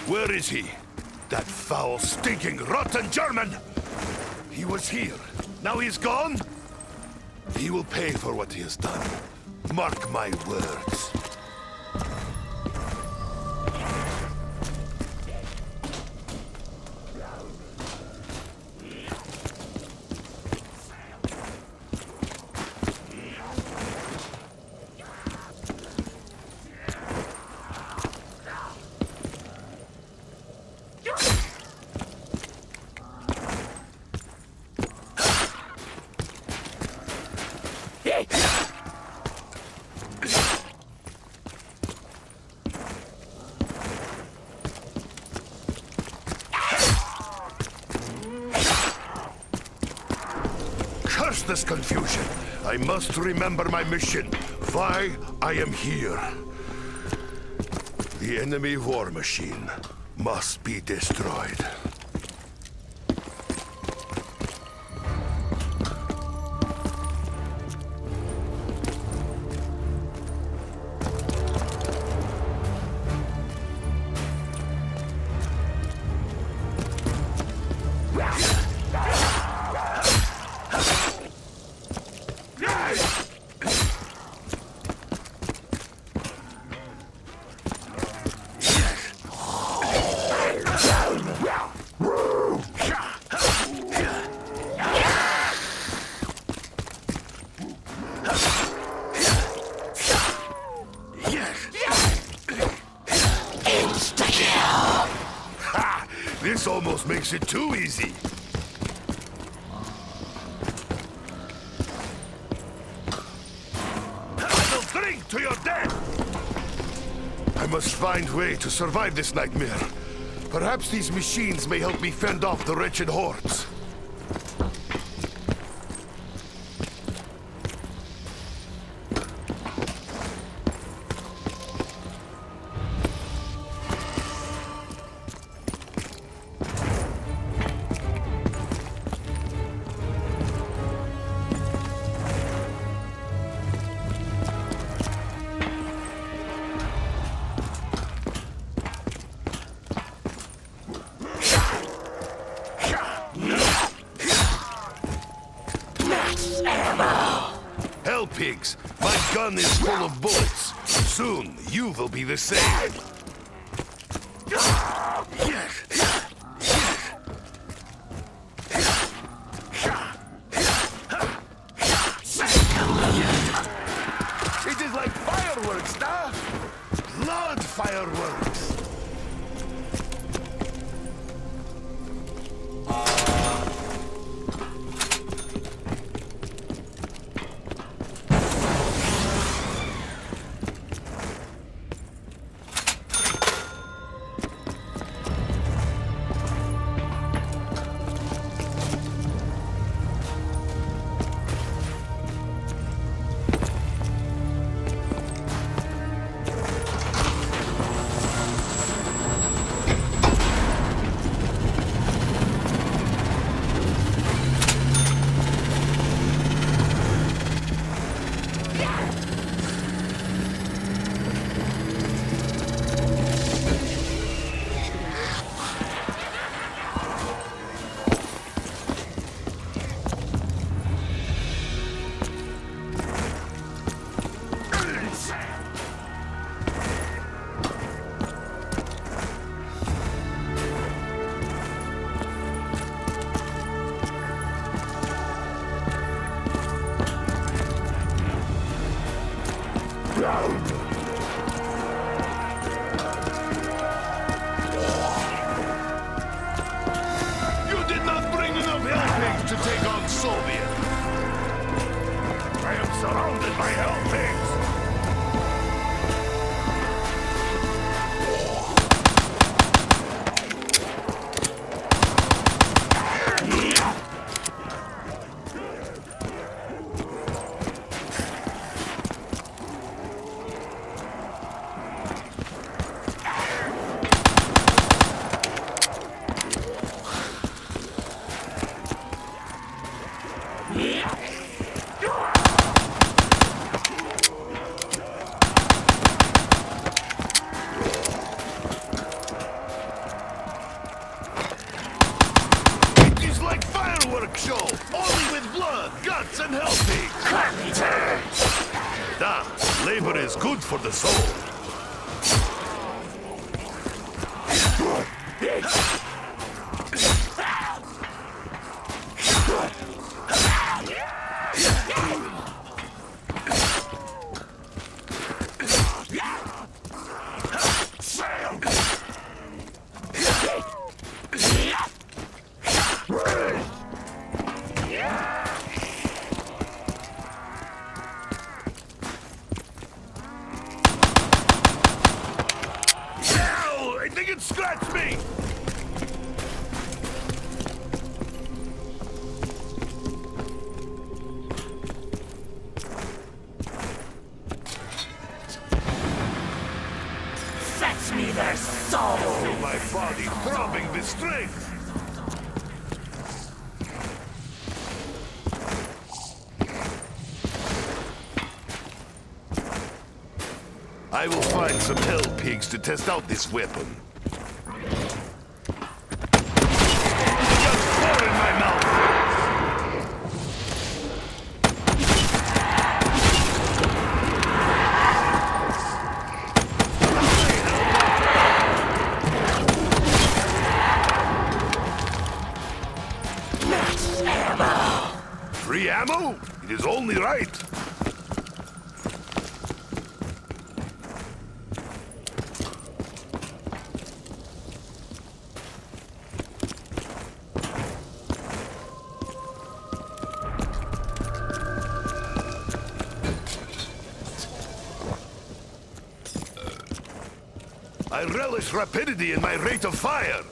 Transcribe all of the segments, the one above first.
Where is he? That foul, stinking, rotten German! He was here. Now he's gone? He will pay for what he has done. Mark my words. Curse this confusion. I must remember my mission. Why I am here. The enemy war machine must be destroyed. This almost makes it too easy. I will drink to your death! I must find a way to survive this nightmare. Perhaps these machines may help me fend off the wretched hordes. Hell, pigs! My gun is full of bullets. Soon, you will be the same. It is like fireworks, nah? Blood fireworks! punk show, only with blood, guts, and helping. Da, labor is good for the soul. I think it scratched me! Fetch me their soul! Feel my body throbbing with strength! I will find some hell pigs to test out this weapon. Just pour in my mouth! Free ammo? It is only right. I relish rapidity in my rate of fire.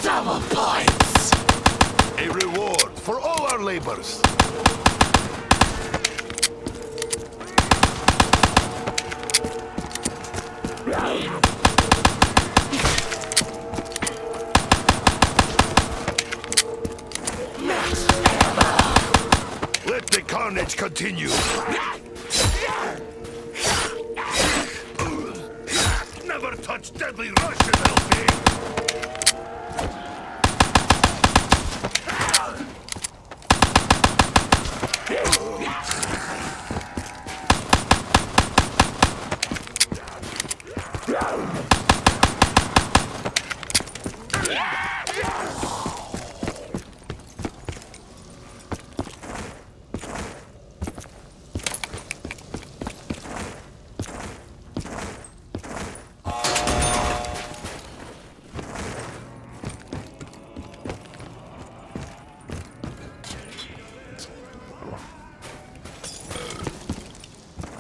Double points! A reward for all our labors. Let the carnage continue. Never touch deadly Russian, LP!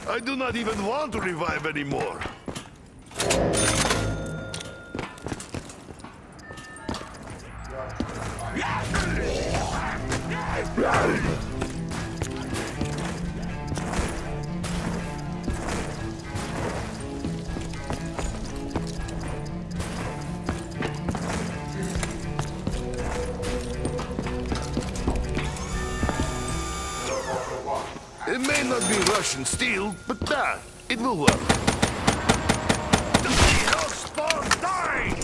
I do not even want to revive anymore. It may not be Russian. Russian steel, but it will work. The hellspawn die!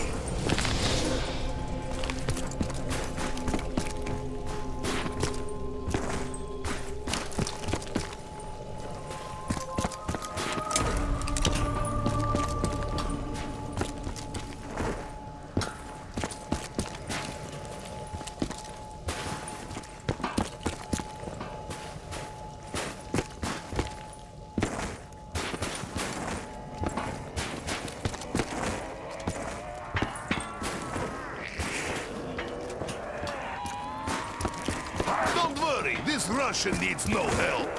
Don't worry, this Russian needs no help.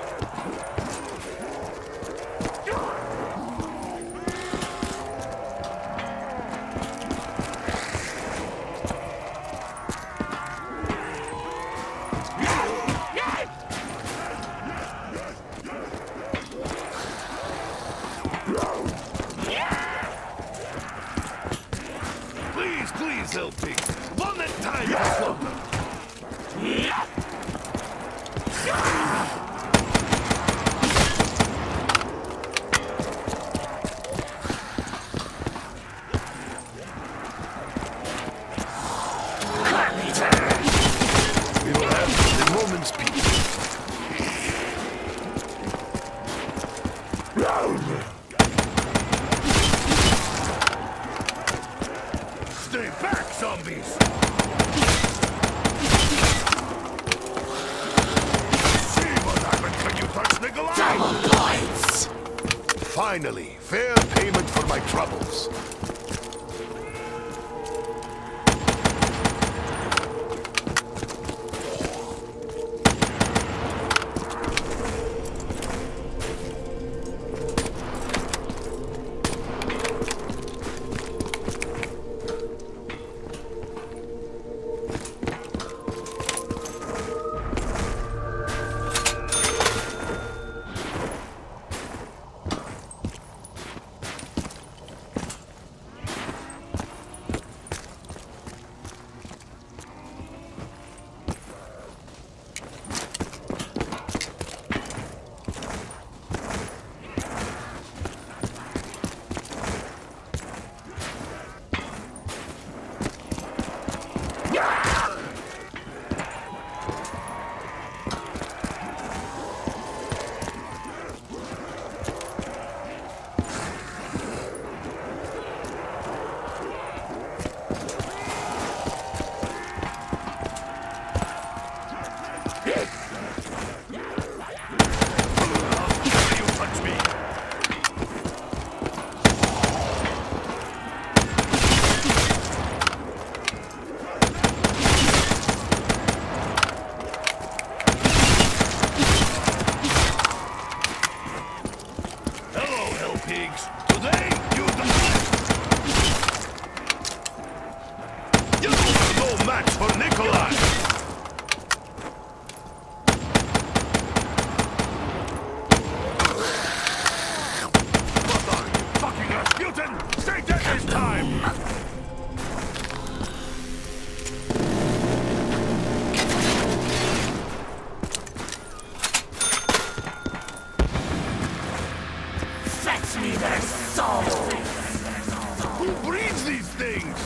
Please help me. One at a time, Slaughter. We will have a moment's peace. Stay back, zombies! See what happens when you touch Nikolai! Double points! Finally, fair payment for my troubles. Pigs, today you die! You are no match for Nikolai! What are you, fucking Rasputin? Stay dead this time! Fetch me their souls! Who breeds these things?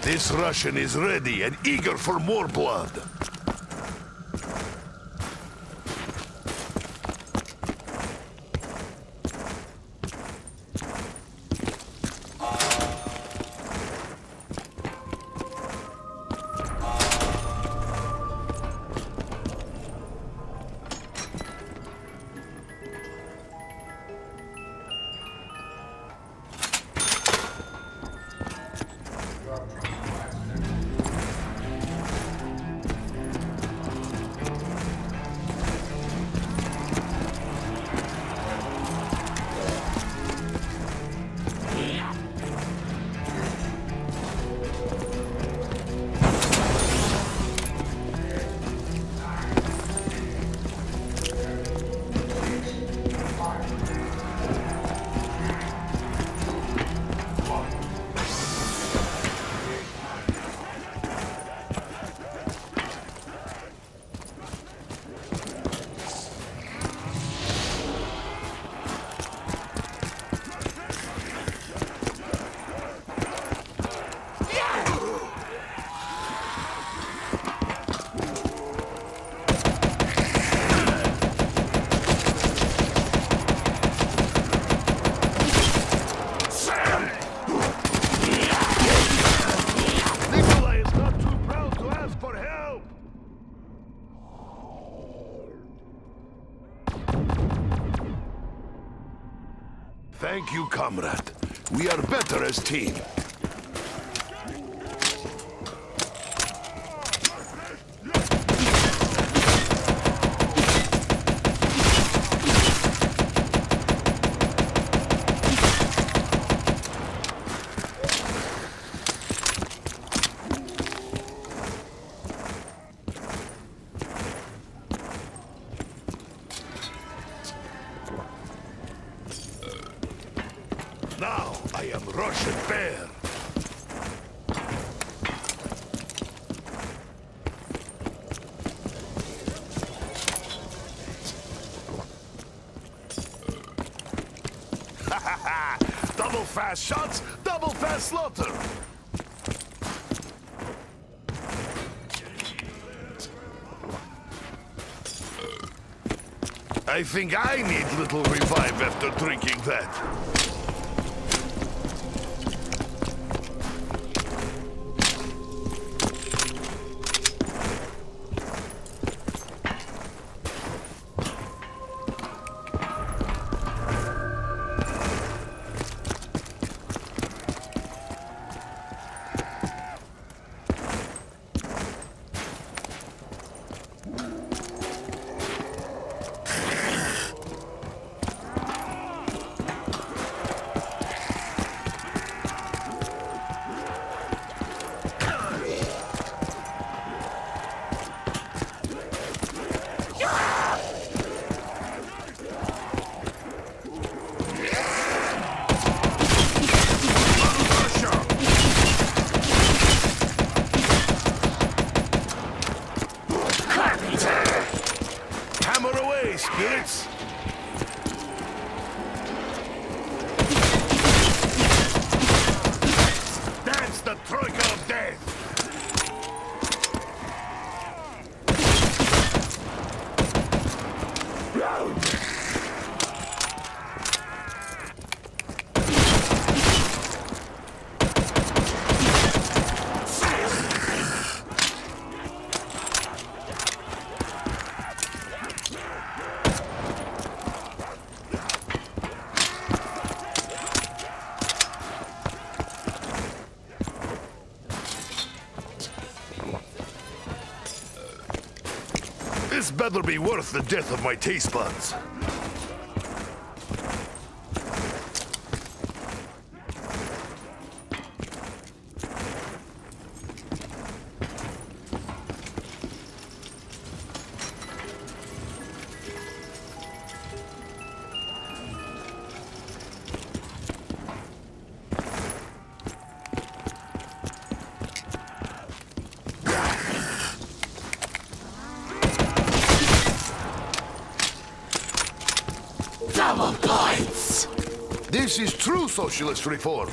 This Russian is ready and eager for more blood. comrade. We are better as team. Now I am Russian Bear. Double fast shots, double fast slaughter. I think I need little revive after drinking that. Spirits? Dance the troika of death! This better be worth the death of my taste buds. Double points! This is true socialist reform.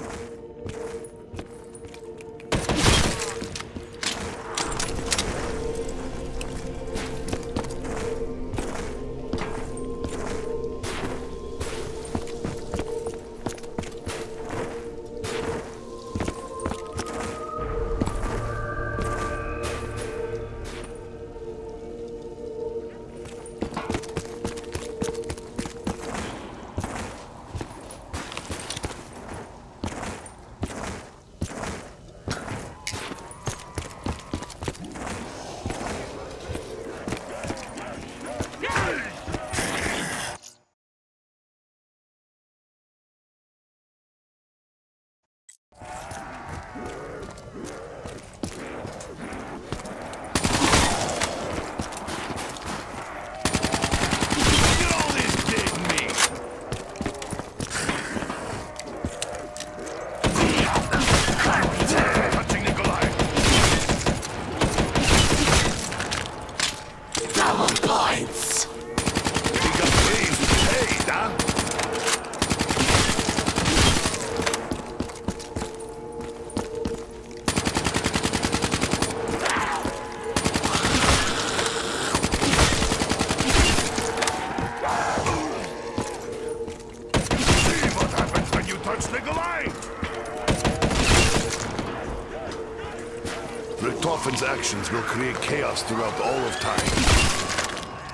Richthofen's actions will create chaos throughout all of time.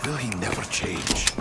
Will he never change?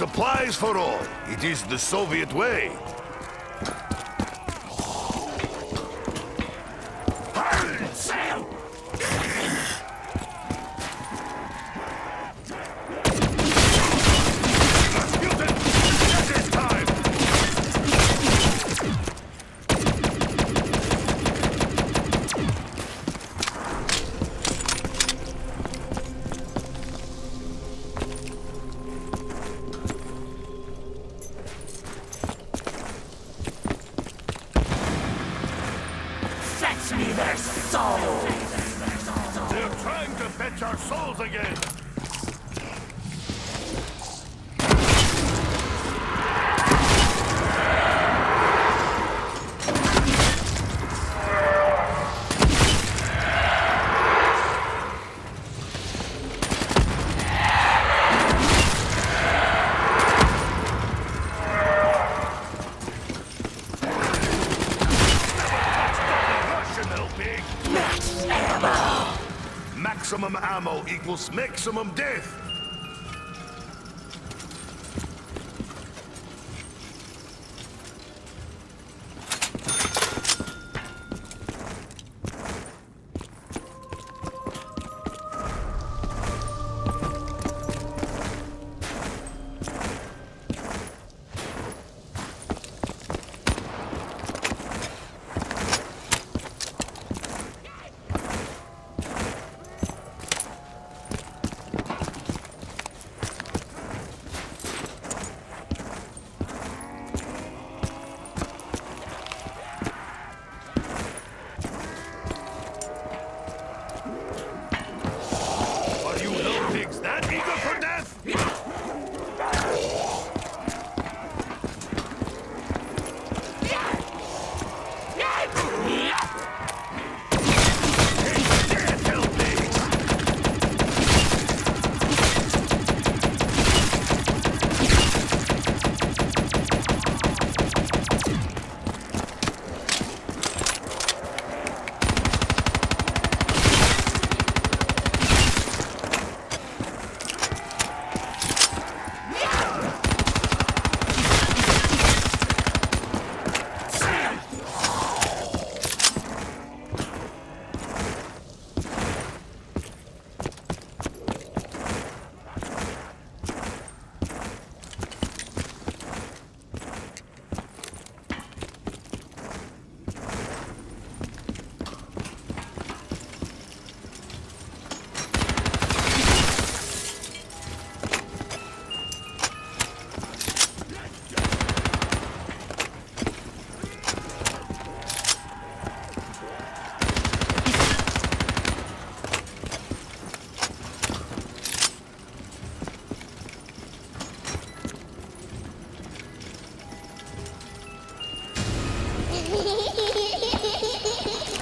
Supplies for all. It is the Soviet way. Sail! Rasputin! It is time! Fetch me their souls! They're trying to fetch our souls again! Max ammo! Maximum ammo equals maximum death! Are you little pigs that eager for death? Death, hell pigs!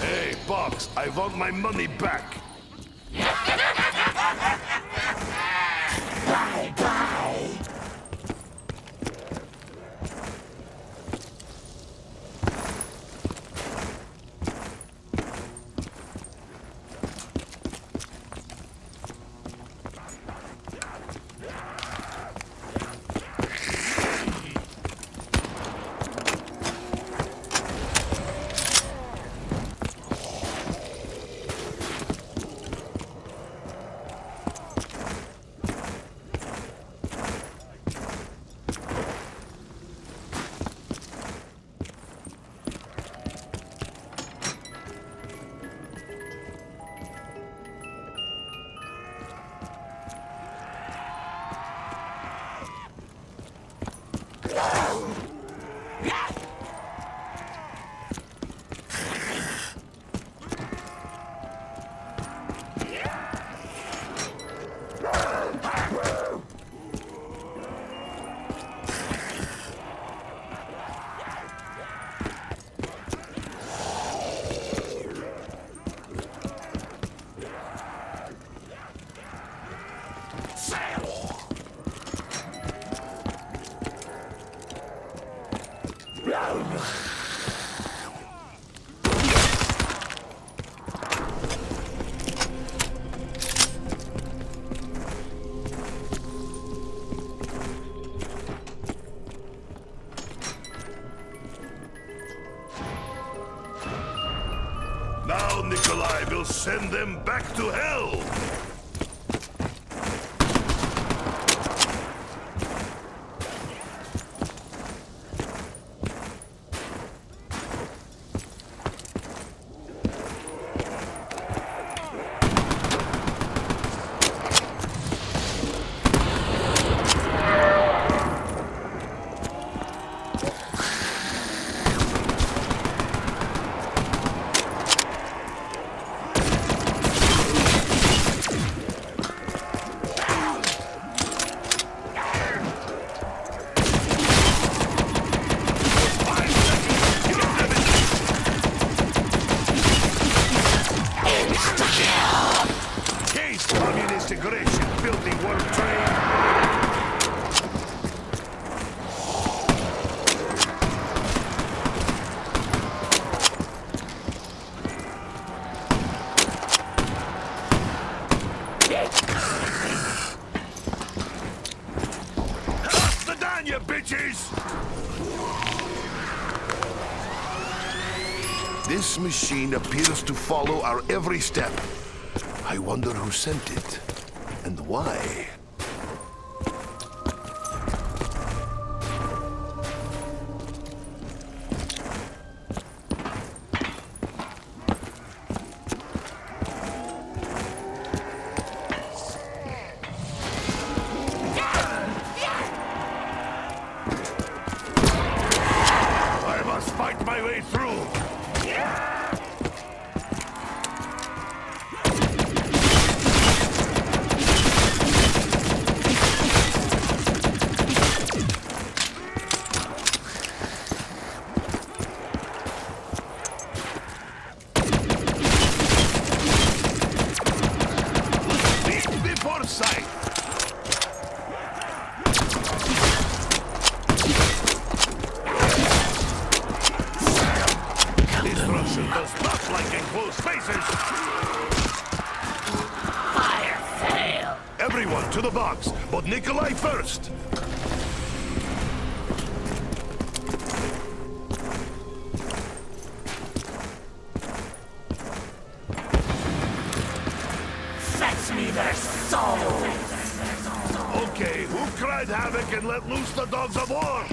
Hey, Box, I want my money back. Bye-bye! Send them back to hell! This machine appears to follow our every step. I wonder who sent it, and why. I must fight my way through. Everyone to the box, but Nikolai first! Fetch me their souls! Okay, who cried havoc and let loose the dogs of war?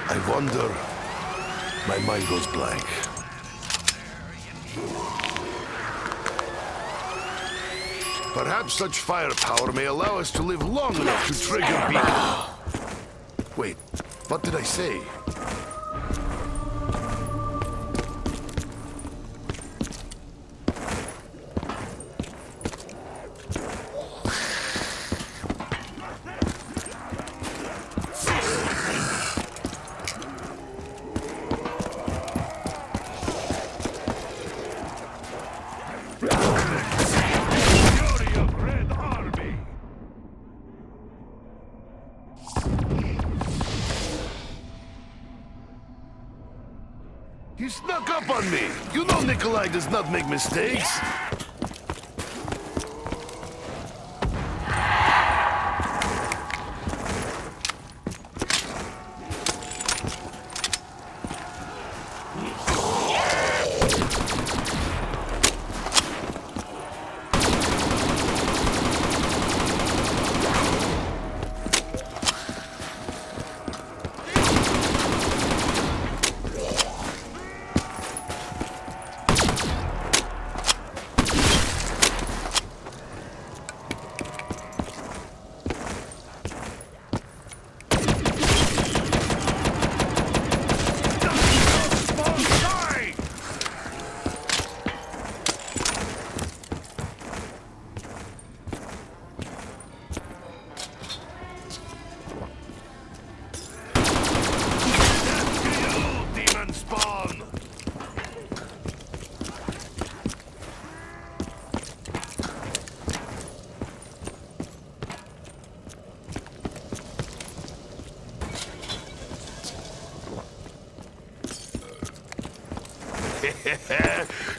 I wonder. My mind goes blank. Perhaps such firepower may allow us to live long enough to trigger beacon. Wait, what did I say? He snuck up on me. You know Nikolai does not make mistakes.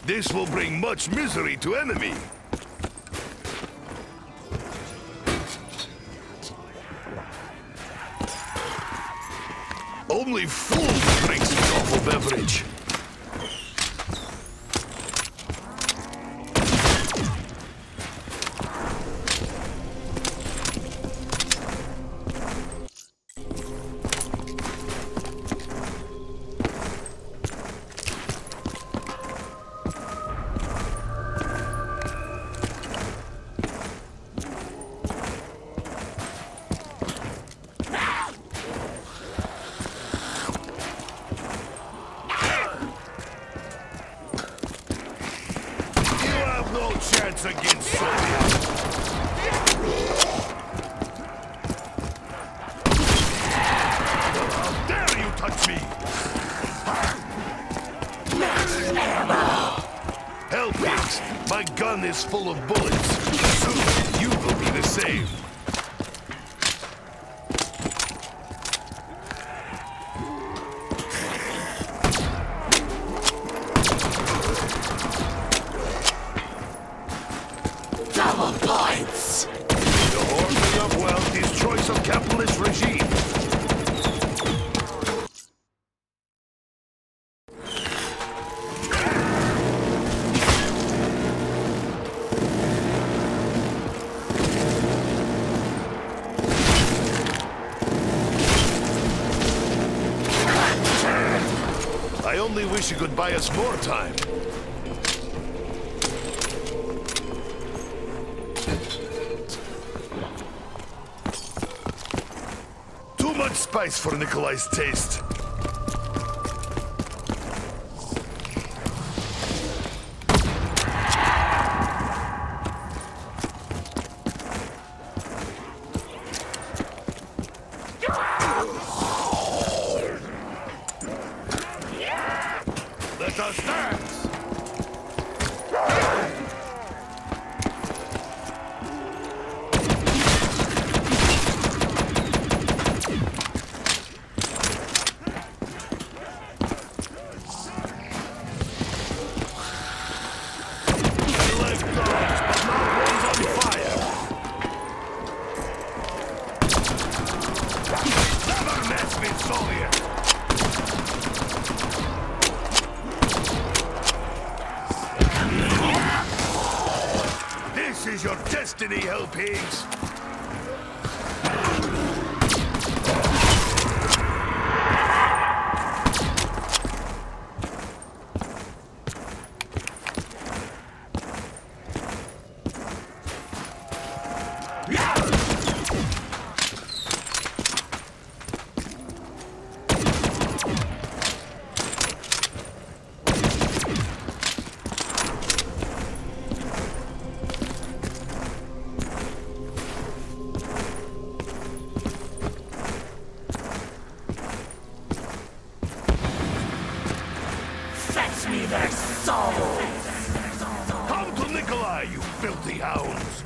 This will bring much misery to enemy. Only fools drinks this awful beverage. No chance against Soviet. How dare you touch me? Hell, pigs, my gun is full of bullets. Soon you will be the same. Double points! The hoarding of wealth is choice of capitalist regime. I only wish you could buy us more time. Too much spice for Nikolai's taste. Let us dance! This is your destiny, hell pigs! Fetch me their souls! Come to Nikolai, you filthy hounds!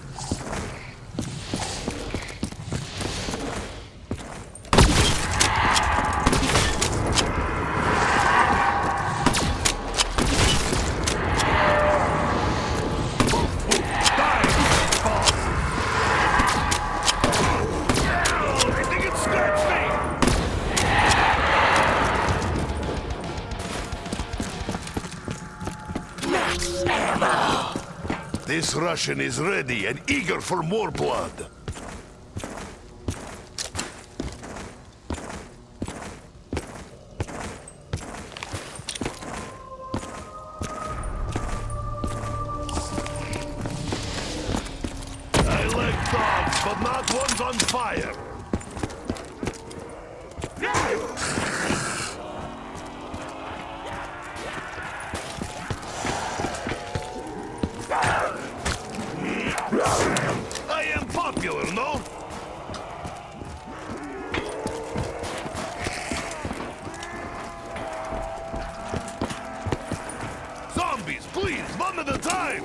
This Russian is ready and eager for more blood. I like dogs, but not ones on fire. I am popular, no? Zombies, please, one at a time!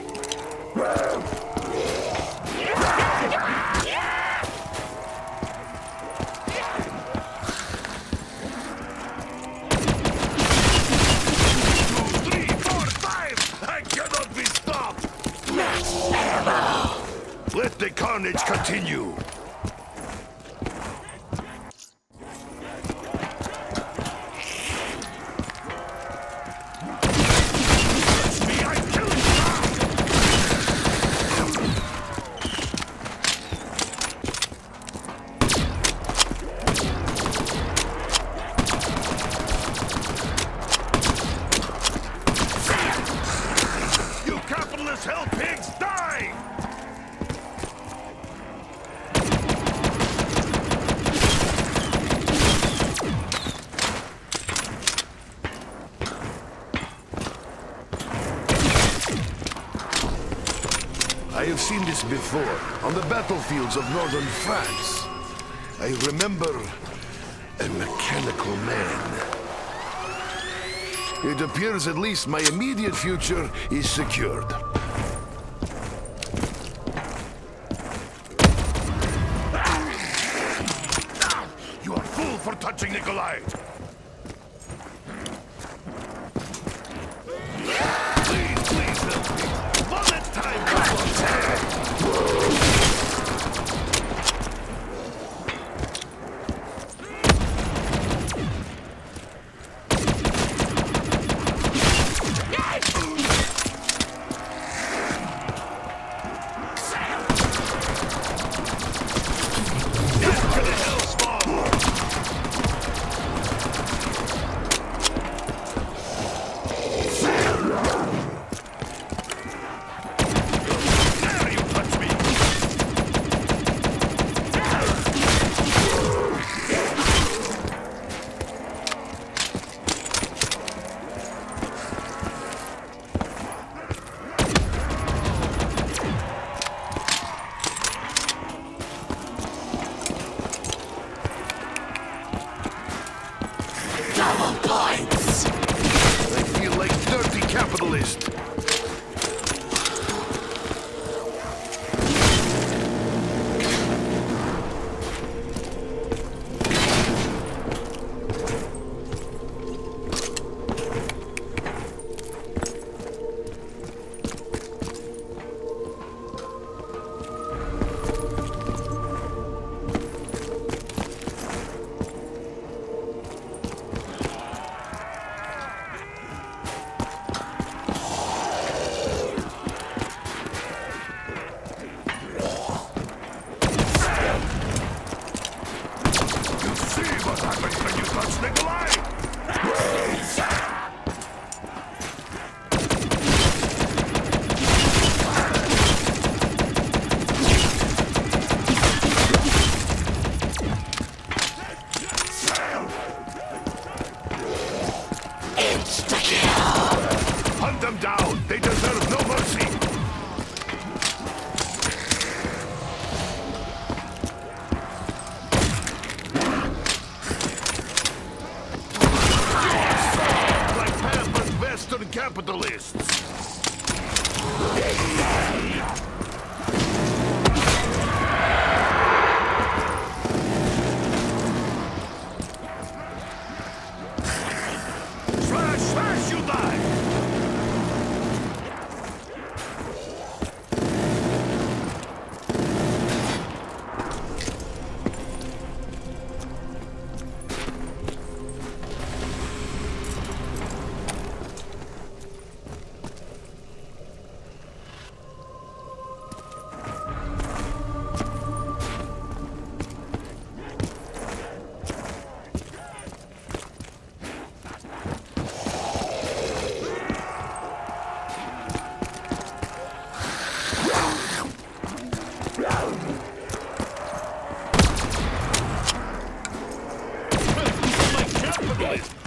seen this before, on the battlefields of northern France. I remember a mechanical man. It appears at least my immediate future is secured. You are fool for touching Nikolai! Please help me. Bullet time, Double points! I feel like dirty capitalist. Hunt them down! They deserve no mercy! Like pampered Western capitalists! Smash, you die!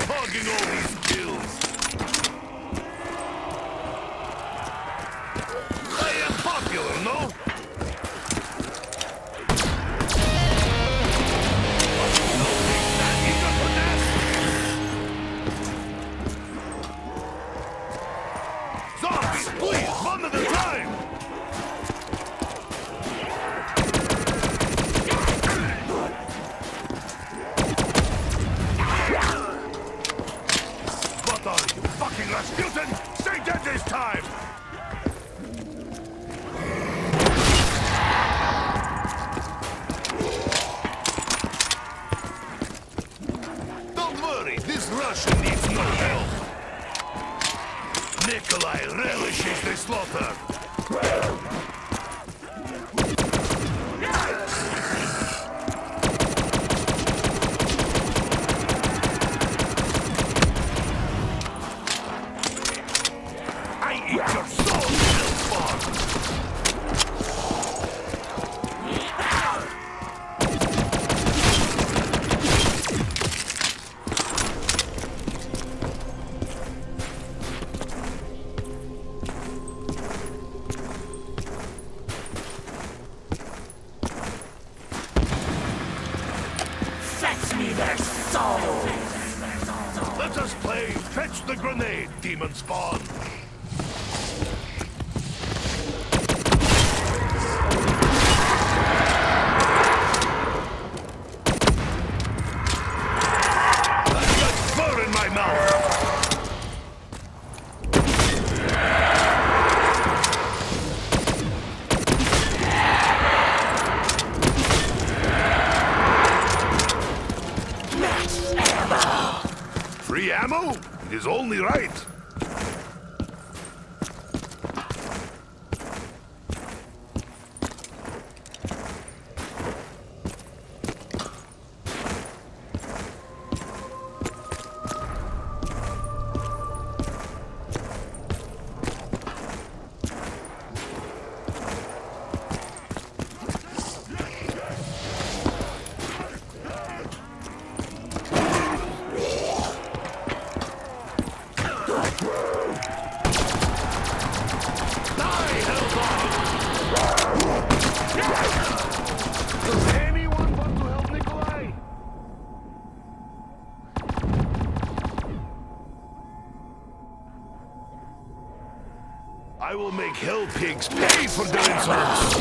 Hogging all these kills. I am popular, no? No, take that, you got finesse. Zombies, please, one at a time. Fucking Rasputin! Stay dead this time! Don't worry, this Russian needs no help. Nikolai relishes the slaughter. Eat your soul, little fuck! Fetch the grenade, demon spawn! I've got fur in my mouth! Free ammo? It is only right. Does anyone want to help Nikolai? I will make hell pigs pay for their insolence.